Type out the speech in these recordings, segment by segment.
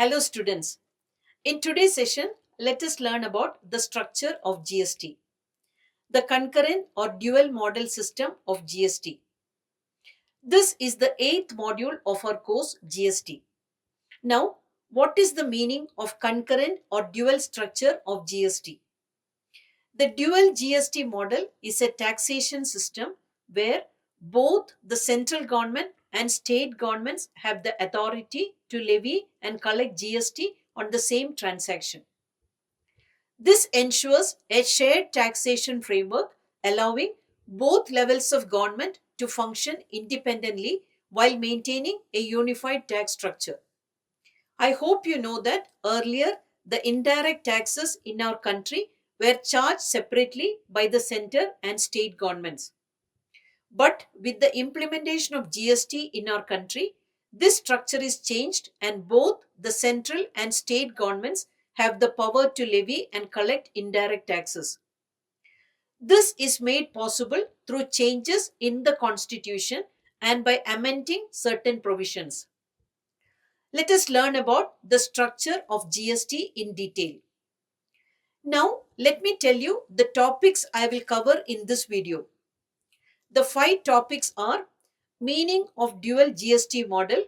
Hello students. In today's session, let us learn about the structure of GST, the concurrent or dual model system of GST. This is the eighth module of our course GST. Now, what is the meaning of concurrent or dual structure of GST? The dual GST model is a taxation system where both the central government and state governments have the authority to levy and collect GST on the same transaction. This ensures a shared taxation framework allowing both levels of government to function independently while maintaining a unified tax structure. I hope you know that earlier the indirect taxes in our country were charged separately by the center and state governments. But with the implementation of GST in our country, this structure is changed and both the central and state governments have the power to levy and collect indirect taxes. This is made possible through changes in the constitution and by amending certain provisions. Let us learn about the structure of GST in detail. Now, let me tell you the topics I will cover in this video. The five topics are meaning of dual GST model,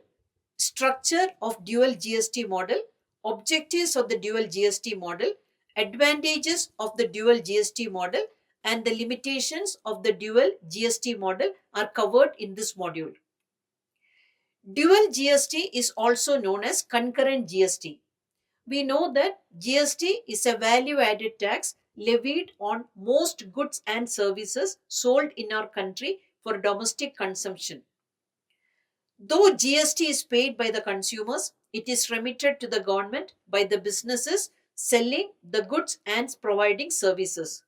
structure of dual GST model, objectives of the dual GST model, advantages of the dual GST model, and the limitations of the dual GST model are covered in this module. Dual GST is also known as concurrent GST. We know that GST is a value added tax levied on most goods and services sold in our country for domestic consumption. Though GST is paid by the consumers, it is remitted to the government by the businesses selling the goods and providing services.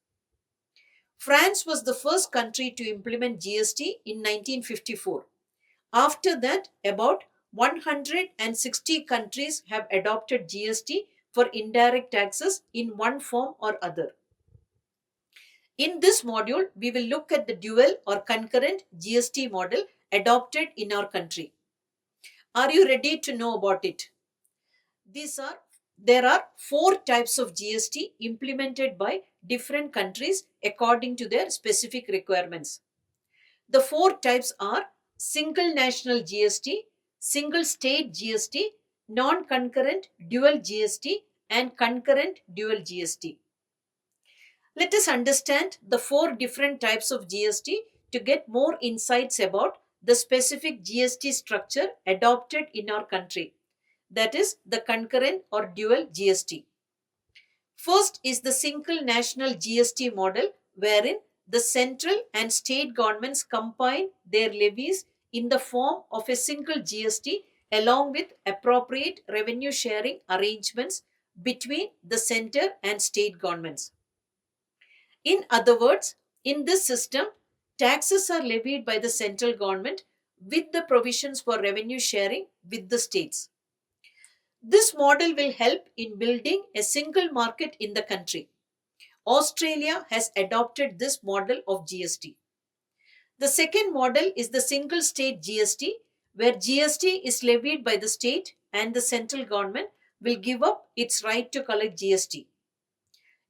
France was the first country to implement GST in 1954. After that, about 160 countries have adopted GST for indirect taxes in one form or other. In this module, we will look at the dual or concurrent GST model adopted in our country. Are you ready to know about it? There are four types of GST implemented by different countries according to their specific requirements. The four types are single national GST, single state GST, non-concurrent dual GST, and concurrent dual GST. Let us understand the four different types of GST to get more insights about the specific GST structure adopted in our country, that is the concurrent or dual GST. First is the single national GST model, wherein the central and state governments combine their levies in the form of a single GST along with appropriate revenue sharing arrangements between the center and state governments. In other words, in this system, taxes are levied by the central government with the provisions for revenue sharing with the states. This model will help in building a single market in the country. Australia has adopted this model of GST. The second model is the single state GST, where GST is levied by the state and the central government will give up its right to collect GST.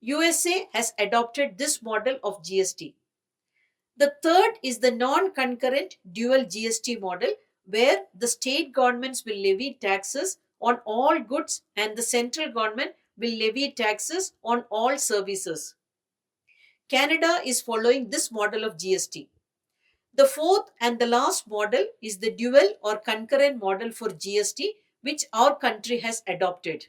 USA has adopted this model of GST. The third is the non-concurrent dual GST model, where the state governments will levy taxes on all goods and the central government will levy taxes on all services. Canada is following this model of GST. The fourth and the last model is the dual or concurrent model for GST, which our country has adopted.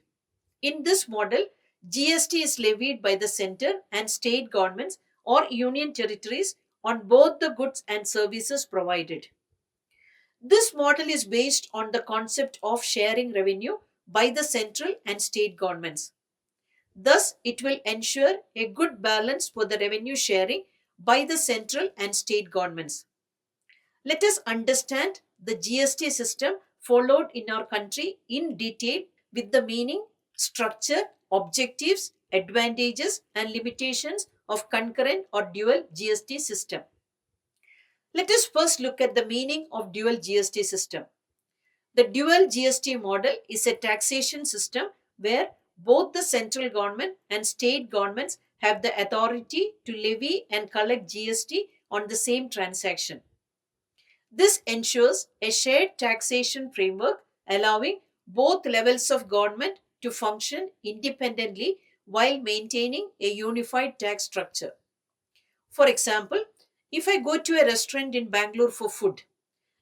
In this model, GST is levied by the center and state governments or union territories on both the goods and services provided. This model is based on the concept of sharing revenue by the central and state governments. Thus, it will ensure a good balance for the revenue sharing by the central and state governments. Let us understand the GST system followed in our country in detail with the meaning, structure, objectives, advantages, and limitations of concurrent or dual GST system. Let us first look at the meaning of dual GST system. The dual GST model is a taxation system where both the central government and state governments have the authority to levy and collect GST on the same transaction. This ensures a shared taxation framework allowing both levels of government to function independently while maintaining a unified tax structure. For example, if I go to a restaurant in Bangalore for food,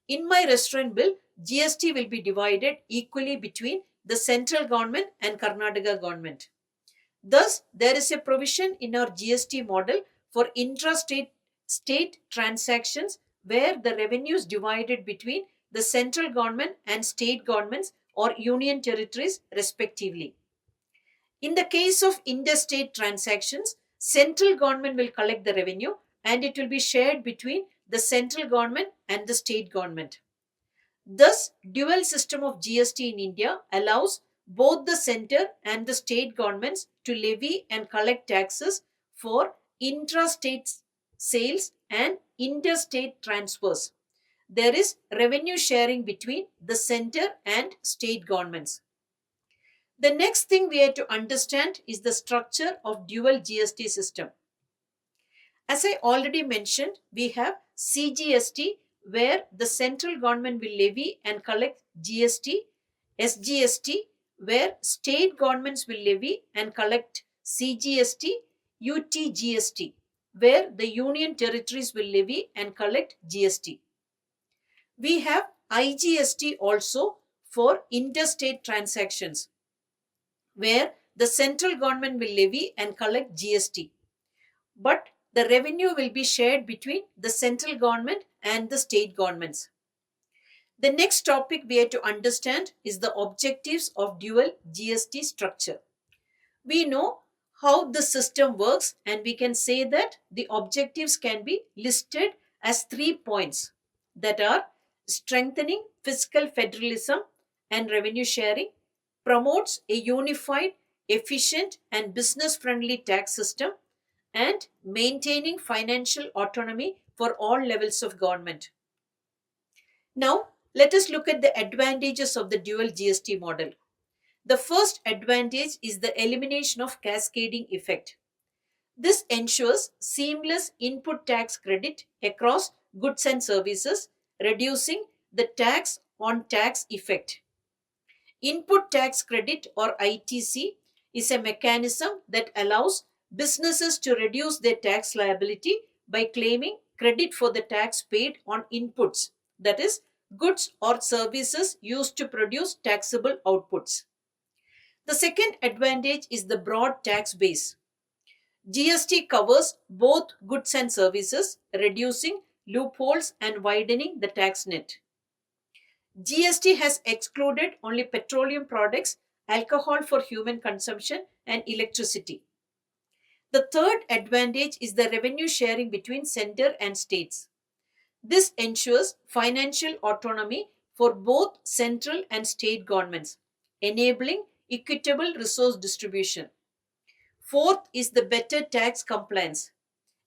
in my restaurant bill, GST will be divided equally between the central government and Karnataka government. Thus, there is a provision in our GST model for intrastate transactions where the revenue is divided between the central government and state governments or union territories respectively. In the case of interstate transactions, central government will collect the revenue and it will be shared between the central government and the state government. Thus, dual system of GST in India allows both the center and the state governments to levy and collect taxes for intrastate sales and interstate transfers. There is revenue sharing between the center and state governments. The next thing we have to understand is the structure of dual GST system. As I already mentioned, we have CGST where the central government will levy and collect GST, SGST where state governments will levy and collect CGST, UTGST where the union territories will levy and collect GST. We have IGST also for interstate transactions where the central government will levy and collect GST. But the revenue will be shared between the central government and the state governments. The next topic we have to understand is the objectives of dual GST structure. We know how the system works and we can say that the objectives can be listed as 3 points that are strengthening fiscal federalism and revenue sharing, promotes a unified, efficient and business friendly tax system, and maintaining financial autonomy for all levels of government. Now, let us look at the advantages of the dual GST model. The first advantage is the elimination of cascading effect. This ensures seamless input tax credit across goods and services, reducing the tax on tax effect. Input tax credit or ITC is a mechanism that allows businesses to reduce their tax liability by claiming credit for the tax paid on inputs, that is, goods or services used to produce taxable outputs. The second advantage is the broad tax base. GST covers both goods and services, reducing loopholes and widening the tax net. GST has excluded only petroleum products, alcohol for human consumption, and electricity. The third advantage is the revenue sharing between center and states. This ensures financial autonomy for both central and state governments, enabling equitable resource distribution. Fourth is the better tax compliance.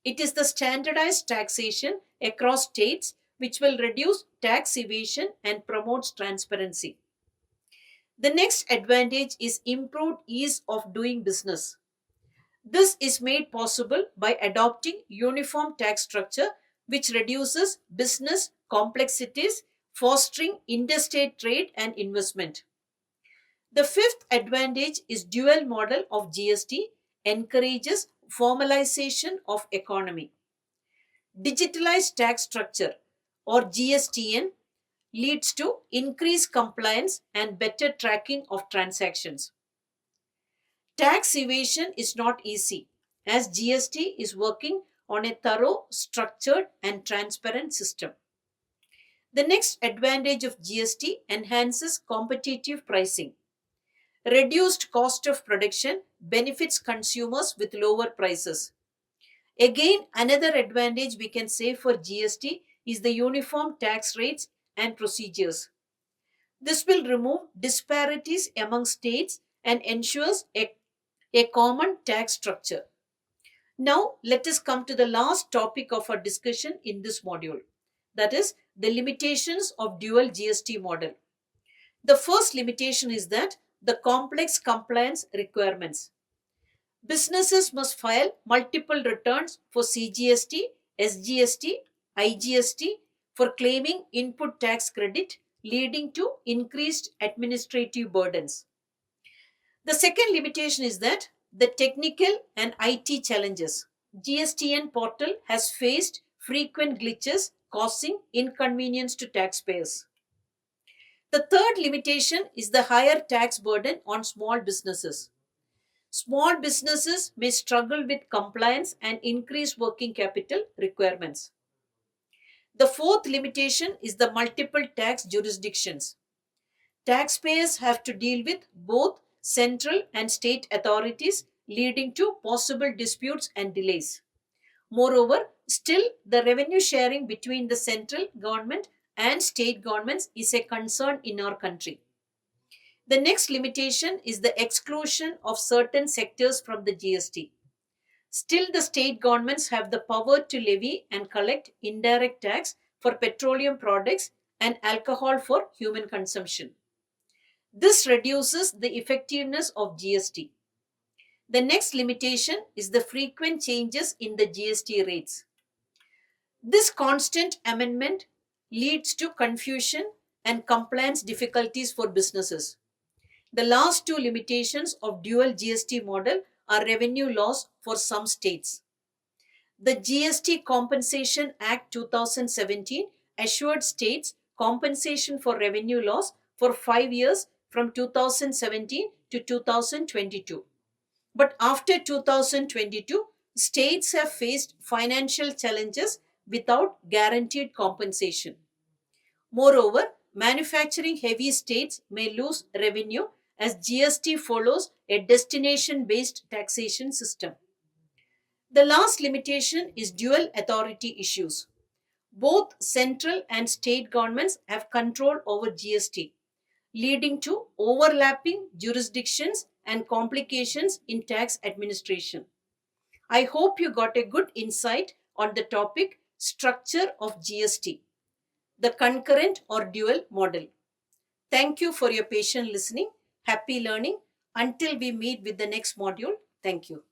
It is the standardized taxation across states which will reduce tax evasion and promotes transparency. The next advantage is improved ease of doing business. This is made possible by adopting uniform tax structure which reduces business complexities, fostering interstate trade and investment. The fifth advantage is dual model of GST encourages formalization of economy. Digitalized tax structure or GSTN leads to increased compliance and better tracking of transactions. Tax evasion is not easy as GST is working on a thorough, structured and transparent system. The next advantage of GST enhances competitive pricing. Reduced cost of production benefits consumers with lower prices. Again, another advantage we can say for GST is the uniform tax rates and procedures. This will remove disparities among states and ensures a common tax structure. Now, let us come to the last topic of our discussion in this module, that is the limitations of dual GST model. The first limitation is that the complex compliance requirements. Businesses must file multiple returns for CGST, SGST, IGST for claiming input tax credit, leading to increased administrative burdens. The second limitation is that the technical and IT challenges. GSTN portal has faced frequent glitches causing inconvenience to taxpayers. The third limitation is the higher tax burden on small businesses. Small businesses may struggle with compliance and increased working capital requirements. The fourth limitation is the multiple tax jurisdictions. Taxpayers have to deal with both central and state authorities, leading to possible disputes and delays. Moreover, still the revenue sharing between the central government and state governments is a concern in our country. The next limitation is the exclusion of certain sectors from the GST. Still, the state governments have the power to levy and collect indirect tax for petroleum products and alcohol for human consumption. This reduces the effectiveness of GST. The next limitation is the frequent changes in the GST rates. This constant amendment leads to confusion and compliance difficulties for businesses. The last two limitations of dual GST model are revenue loss for some states. The GST Compensation Act 2017 assured states compensation for revenue loss for 5 years from 2017 to 2022. But after 2022, states have faced financial challenges without guaranteed compensation. Moreover, manufacturing heavy states may lose revenue as GST follows a destination based taxation system. The last limitation is dual authority issues. Both central and state governments have control over GST, leading to overlapping jurisdictions and complications in tax administration. I hope you got a good insight on the topic structure of GST, the concurrent or dual model. Thank you for your patient listening. Happy learning. Until we meet with the next module. Thank you.